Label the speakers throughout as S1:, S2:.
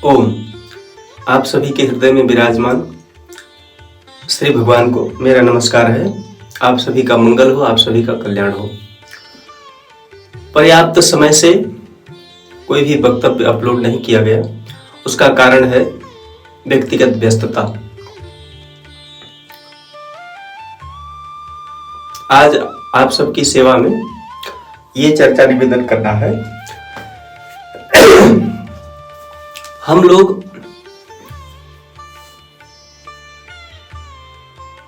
S1: ओम। आप सभी के हृदय में विराजमान श्री भगवान को मेरा नमस्कार है। आप सभी का मंगल हो, आप सभी का कल्याण हो। पर्याप्त समय से कोई भी वक्तव्य अपलोड नहीं किया गया, उसका कारण है व्यक्तिगत व्यस्तता। आज आप सबकी सेवा में ये चर्चा निवेदन करना है। हम लोग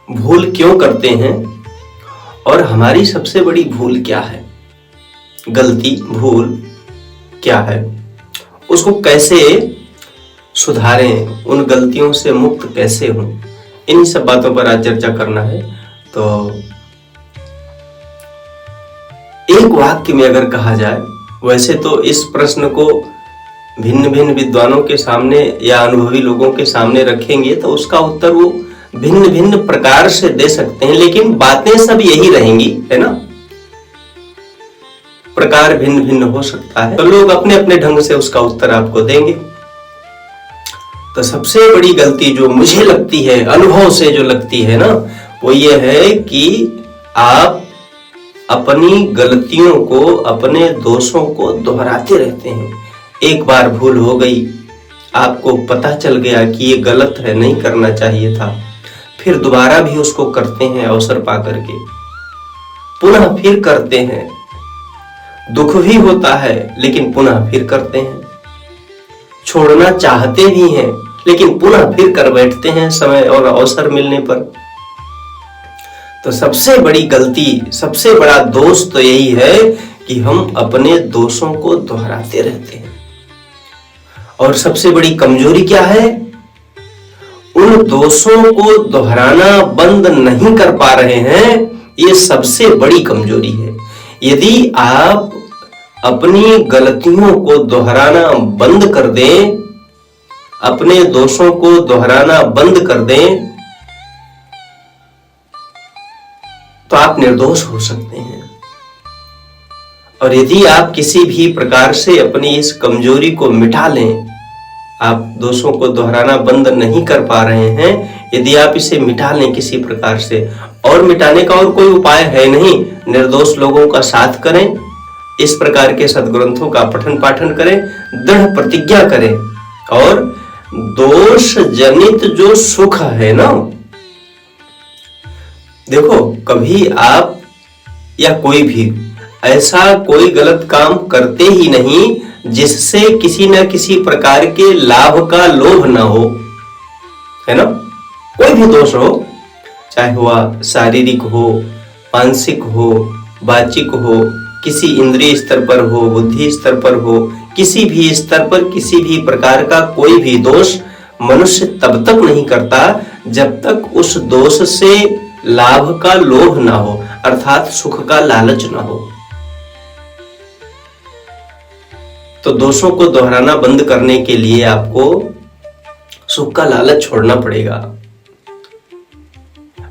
S1: भूल क्यों करते हैं और हमारी सबसे बड़ी भूल क्या है, गलती भूल क्या है, उसको कैसे सुधारें, उन गलतियों से मुक्त कैसे हों, इन सब बातों पर आज चर्चा करना है। तो एक वाक्य में अगर कहा जाए, वैसे तो इस प्रश्न को भिन्न भिन्न विद्वानों के सामने या अनुभवी लोगों के सामने रखेंगे तो उसका उत्तर वो भिन्न भिन्न प्रकार से दे सकते हैं, लेकिन बातें सब यही रहेंगी, है ना। प्रकार भिन्न भिन्न हो सकता है, तो लोग अपने अपने ढंग से उसका उत्तर आपको देंगे। तो सबसे बड़ी गलती जो मुझे लगती है, अनुभव से जो लगती है ना, वो ये है कि आप अपनी गलतियों को, अपने दोषों को दोहराते रहते हैं। एक बार भूल हो गई, आपको पता चल गया कि ये गलत है, नहीं करना चाहिए था, फिर दोबारा भी उसको करते हैं अवसर पा करके, पुनः फिर करते हैं, दुख भी होता है लेकिन पुनः फिर करते हैं, छोड़ना चाहते भी हैं लेकिन पुनः फिर कर बैठते हैं समय और अवसर मिलने पर। तो सबसे बड़ी गलती, सबसे बड़ा दोष तो यही है कि हम अपने दोषों को दोहराते रहते हैं। और सबसे बड़ी कमजोरी क्या है, उन दोषों को दोहराना बंद नहीं कर पा रहे हैं, ये सबसे बड़ी कमजोरी है। यदि आप अपनी गलतियों को दोहराना बंद कर दें, अपने दोषों को दोहराना बंद कर दें, तो आप निर्दोष हो सकते हैं। और यदि आप किसी भी प्रकार से अपनी इस कमजोरी को मिटा लें, आप दोषों को दोहराना बंद नहीं कर पा रहे हैं, यदि आप इसे मिटा लें किसी प्रकार से, और मिटाने का और कोई उपाय है नहीं, निर्दोष लोगों का साथ करें, इस प्रकार के सद्ग्रंथों का पठन पाठन करें, दृढ़ प्रतिज्ञा करें, और दोष जनित जो सुख है ना, देखो कभी आप या कोई भी ऐसा कोई गलत काम करते ही नहीं जिससे किसी न किसी प्रकार के लाभ का लोभ ना हो, है ना। कोई भी दोष हो, चाहे वह शारीरिक हो, मानसिक हो, वाचिक हो, किसी इंद्रिय स्तर पर हो, बुद्धि स्तर पर हो, किसी भी स्तर पर किसी भी प्रकार का कोई भी दोष मनुष्य तब तक नहीं करता जब तक उस दोष से लाभ का लोभ ना हो, अर्थात सुख का लालच ना हो। तो दोषों को दोहराना बंद करने के लिए आपको सुख का लालच छोड़ना पड़ेगा।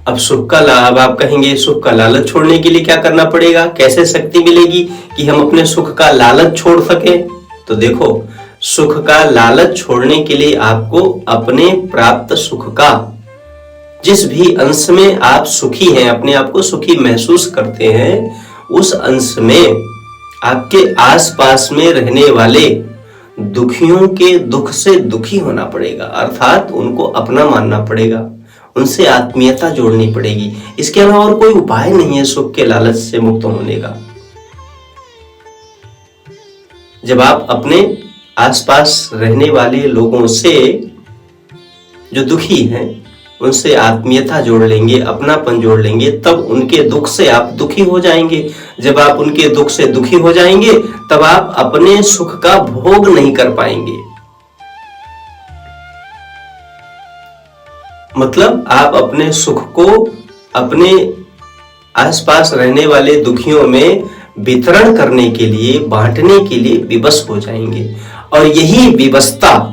S1: अब सुख का लाभ, आप कहेंगे सुख का लालच छोड़ने के लिए क्या करना पड़ेगा, कैसे शक्ति मिलेगी कि हम अपने सुख का लालच छोड़ सके। तो देखो, सुख का लालच छोड़ने के लिए आपको अपने प्राप्त सुख का, जिस भी अंश में आप सुखी हैं, अपने आप को सुखी महसूस करते हैं, उस अंश में आपके आसपास में रहने वाले दुखियों के दुख से दुखी होना पड़ेगा, अर्थात उनको अपना मानना पड़ेगा, उनसे आत्मीयता जोड़नी पड़ेगी। इसके अलावा और कोई उपाय नहीं है सुख के लालच से मुक्त होने का। जब आप अपने आसपास रहने वाले लोगों से जो दुखी हैं उनसे आत्मीयता जोड़ लेंगे, अपनापन जोड़ लेंगे, तब उनके दुख से आप दुखी हो जाएंगे। जब आप उनके दुख से दुखी हो जाएंगे तब आप अपने सुख का भोग नहीं कर पाएंगे। मतलब आप अपने सुख को अपने आसपास रहने वाले दुखियों में वितरण करने के लिए, बांटने के लिए विवश हो जाएंगे। और यही विवशता,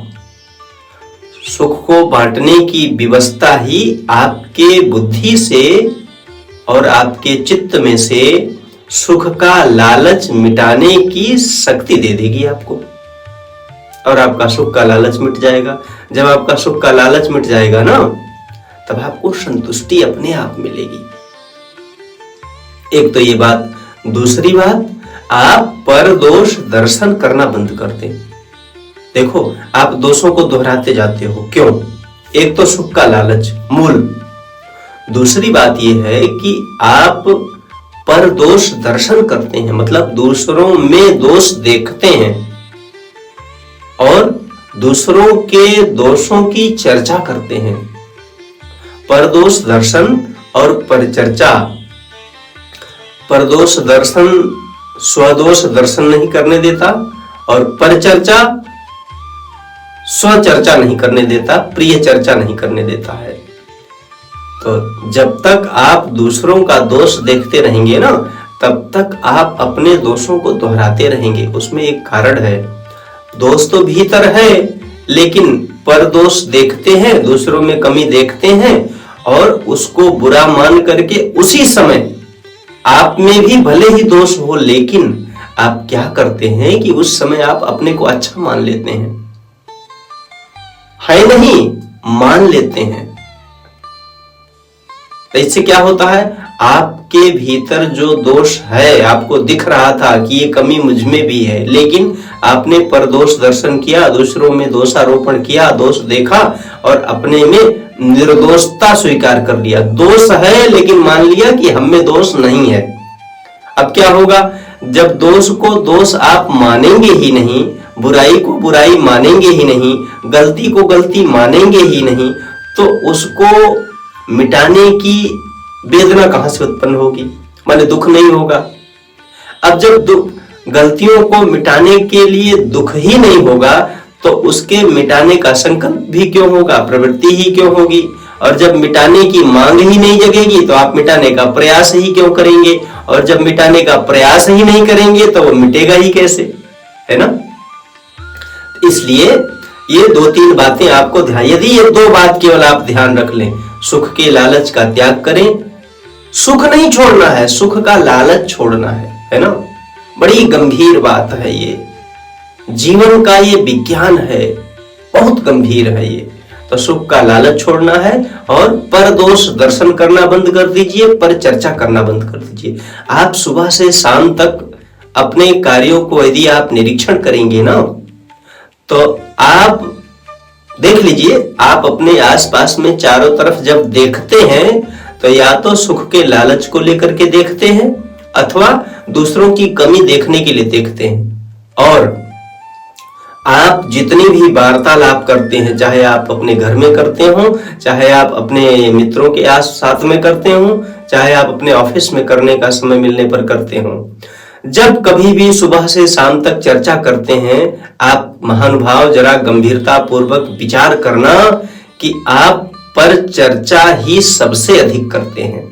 S1: सुख को बांटने की विवशता ही आपके बुद्धि से और आपके चित्त में से सुख का लालच मिटाने की शक्ति दे देगी आपको। और आपका सुख का लालच मिट जाएगा। जब आपका सुख का लालच मिट जाएगा ना, तब आपको संतुष्टि अपने आप मिलेगी। एक तो ये बात। दूसरी बात, आप पर दोष दर्शन करना बंद कर दें। देखो, आप दोषों को दोहराते जाते हो, क्यों? एक तो सुख का लालच मूल। दूसरी बात यह है कि आप पर दोष दर्शन करते हैं, मतलब दूसरों में दोष देखते हैं और दूसरों के दोषों की चर्चा करते हैं। परदोष दर्शन और परिचर्चा। परदोष दर्शन स्वदोष दर्शन नहीं करने देता और परिचर्चा स्वचर्चा नहीं करने देता, प्रिय चर्चा नहीं करने देता है। तो जब तक आप दूसरों का दोष देखते रहेंगे ना, तब तक आप अपने दोषों को दोहराते रहेंगे। उसमें एक कारण है, दोष तो भीतर है, लेकिन पर दोष देखते हैं, दूसरों में कमी देखते हैं और उसको बुरा मान करके उसी समय आप में भी भले ही दोष हो, लेकिन आप क्या करते हैं कि उस समय आप अपने को अच्छा मान लेते हैं, है नहीं, मान लेते हैं। तो इससे क्या होता है, आपके भीतर जो दोष है, आपको दिख रहा था कि ये कमी मुझ में भी है, लेकिन आपने परदोष दर्शन किया, दूसरों में दोषारोपण किया, दोष देखा और अपने में निर्दोषता स्वीकार कर लिया। दोष है लेकिन मान लिया कि हम में दोष नहीं है। अब क्या होगा, जब दोष को दोष आप मानेंगे ही नहीं, बुराई को बुराई मानेंगे ही नहीं, गलती को गलती मानेंगे ही नहीं, तो उसको मिटाने की वेदना कहां से उत्पन्न होगी, माने दुख नहीं होगा। अब जब गलतियों को मिटाने के लिए दुख ही नहीं होगा, तो उसके मिटाने का संकल्प भी क्यों होगा, प्रवृत्ति ही क्यों होगी। और जब मिटाने की मांग ही नहीं जगेगी, तो आप मिटाने का प्रयास ही क्यों करेंगे, और जब मिटाने का प्रयास ही नहीं करेंगे तो वो मिटेगा ही कैसे, है ना। इसलिए ये 2-3 बातें आपको ध्यान, यदि ये 2 बात केवल आप ध्यान रख लें, सुख के लालच का त्याग करें, सुख नहीं छोड़ना है, सुख का लालच छोड़ना है ना। बड़ी गंभीर बात है ये, जीवन का ये विज्ञान है, बहुत गंभीर है ये। तो सुख का लालच छोड़ना है और पर दोष दर्शन करना बंद कर दीजिए, पर चर्चा करना बंद कर दीजिए। आप सुबह से शाम तक अपने कार्यों को यदि आप निरीक्षण करेंगे ना, तो आप देख लीजिए, आप अपने आसपास में चारों तरफ जब देखते हैं, तो या तो सुख के लालच को लेकर के देखते हैं अथवा दूसरों की कमी देखने के लिए देखते हैं। और आप जितनी भी वार्तालाप करते हैं, चाहे आप अपने घर में करते हो, चाहे आप अपने मित्रों के साथ में करते हो, चाहे आप अपने ऑफिस में करने का समय मिलने पर करते हो, जब कभी भी सुबह से शाम तक चर्चा करते हैं, आप महानुभाव जरा गंभीरता पूर्वक विचार करना कि आप पर चर्चा ही सबसे अधिक करते हैं,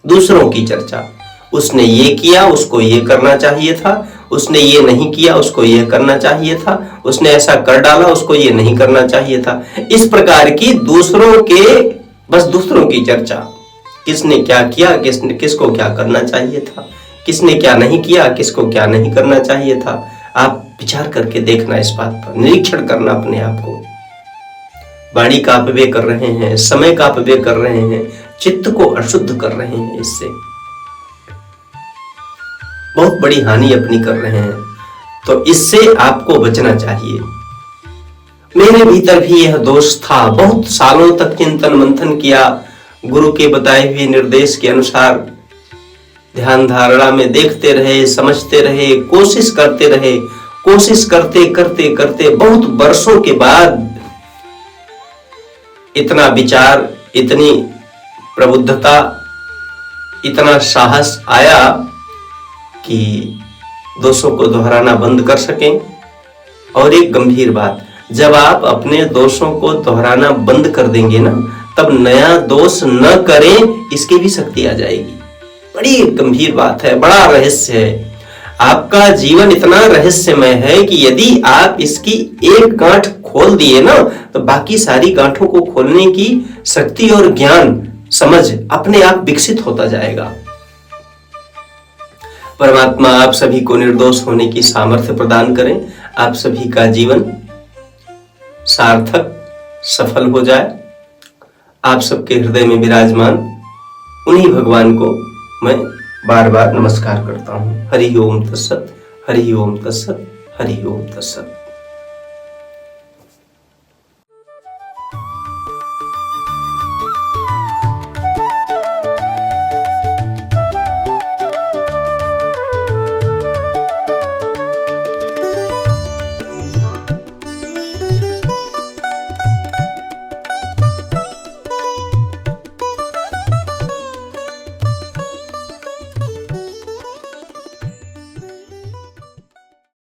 S1: दूसरों की चर्चा। उसने ये किया, उसको ये करना चाहिए था, उसने ये नहीं किया, उसको ये करना चाहिए था, उसने ऐसा कर डाला, उसको ये नहीं करना चाहिए था। इस प्रकार की दूसरों के, बस दूसरों की चर्चा, किसने क्या किया, किसको क्या करना चाहिए था, किसने क्या नहीं किया, किसको क्या नहीं करना चाहिए था। आप विचार करके देखना, इस बात पर निरीक्षण करना अपने आप को। वाणी का अपव्यय कर रहे हैं, समय का अपव्यय कर रहे हैं, चित्त को अशुद्ध कर रहे हैं, इससे बहुत बड़ी हानि अपनी कर रहे हैं। तो इससे आपको बचना चाहिए। मेरे भीतर भी यह दोष था, बहुत सालों तक चिंतन मंथन किया, गुरु के बताए हुए निर्देश के अनुसार ध्यान धारणा में देखते रहे, समझते रहे, कोशिश करते रहे। कोशिश करते करते करते बहुत वर्षों के बाद इतना विचार, इतनी प्रबुद्धता, इतना साहस आया कि दोषों को दोहराना बंद कर सकें। और एक गंभीर बात, जब आप अपने दोषों को दोहराना बंद कर देंगे ना, तब नया दोष न करें, इसकी भी शक्ति आ जाएगी। बड़ी गंभीर बात है, बड़ा रहस्य है। आपका जीवन इतना रहस्यमय है कि यदि आप इसकी एक गांठ खोल दिए ना, तो बाकी सारी गांठों को खोलने की शक्ति और ज्ञान, समझ अपने आप विकसित होता जाएगा। परमात्मा आप सभी को निर्दोष होने की सामर्थ्य प्रदान करें। आप सभी का जीवन सार्थक सफल हो जाए। आप सबके हृदय में विराजमान उन्हीं भगवान को मैं बार बार नमस्कार करता हूं। हरि ओम तत्सत, हरि ओम तत्सत, हरि ओम तत्सत।